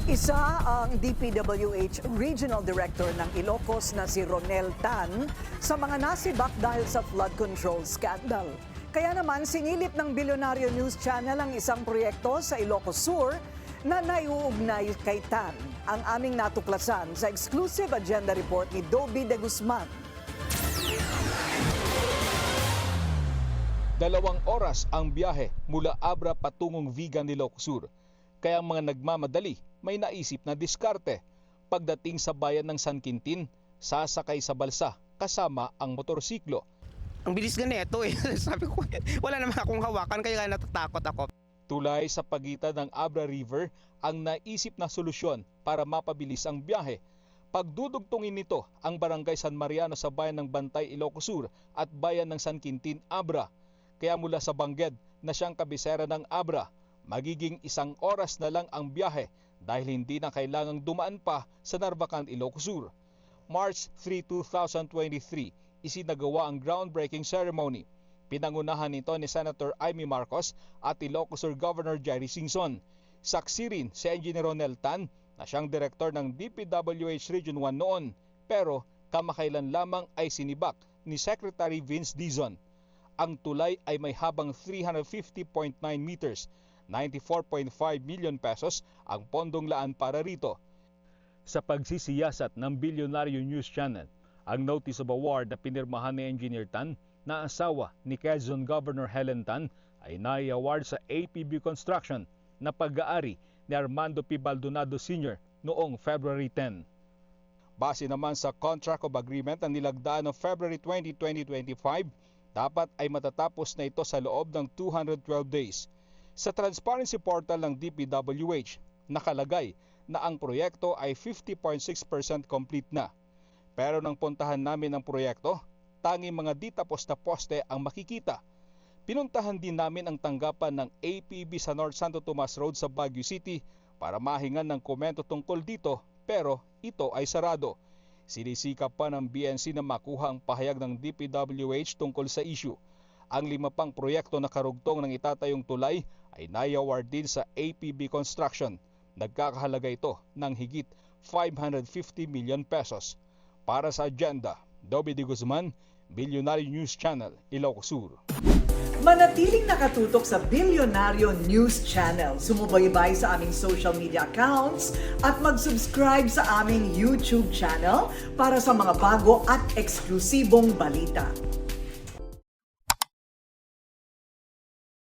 Isa ang DPWH Regional Director ng Ilocos na si Ronel Tan sa mga nasibak dahil sa flood control scandal. Kaya naman sinilip ng Bilyonaryo News Channel ang isang proyekto sa Ilocos Sur na naiuugnay kay Tan. Ang aming natuklasan sa exclusive agenda report ni Dobby de Guzman. 2 oras ang biyahe mula Abra patungong Vigan, Ilocos Sur. Kaya ang mga nagmamadali may naisip na diskarte. Pagdating sa bayan ng San Quintin, sasakay sa balsa kasama ang motorsiklo. Ang bilis ganito eh. Sabi ko, wala naman akong hawakan kaya natatakot ako. Tulay sa pagitan ng Abra River ang naisip na solusyon para mapabilis ang biyahe. Pagdudugtungin nito ang Barangay San Mariano sa bayan ng Bantay, Ilocos Sur at bayan ng San Quintin, Abra. Kaya mula sa Bangged na siyang kabisera ng Abra, magiging 1 oras na lang ang biyahe dahil hindi na kailangang dumaan pa sa Narvacan, Ilocos Sur. March 3, 2023, isinagawa ang groundbreaking ceremony. Pinangunahan nito ni Senator Amy Marcos at Ilocos Sur Governor Jerry Singson. Saksi rin si Engineer Ronel Tan na siyang direktor ng DPWH Region 1 noon, pero kamakailan lamang ay sinibak ni Secretary Vince Dizon. Ang tulay ay may habang 350.9 meters, 94.5 million pesos ang pondong laan para rito. Sa pagsisiyasat ng Bilyonaryo News Channel, ang Notice of Award na pinirmahan ni Engineer Tan na asawa ni Quezon Governor Helen Tan ay nai-award sa APB Construction na pag-aari ni Armando P. Baldonado Sr. noong February 10. Base naman sa Contract of Agreement na nilagdaan noong February 20, 2025, dapat ay matatapos na ito sa loob ng 212 days. Sa transparency portal ng DPWH, nakalagay na ang proyekto ay 50.6% complete na. Pero nang puntahan namin ang proyekto, tanging mga di tapos na poste ang makikita. Pinuntahan din namin ang tanggapan ng APB sa North Santo Tomas Road sa Baguio City para mahingan ng komento tungkol dito, pero ito ay sarado. Sinisikap pa ng BNC na makuha ang pahayag ng DPWH tungkol sa issue. Ang 5 pang proyekto na karugtong ng itatayong tulay ay nai-award din sa APB Construction. Nagkakahalaga ito ng higit 550 million pesos. Para sa agenda, Dobby de Guzman, Bilyonaryo News Channel, Ilocos Sur. Manatiling nakatutok sa Bilyonaryo News Channel. Sumubaybay sa aming social media accounts at mag-subscribe sa aming YouTube channel para sa mga bago at eksklusibong balita.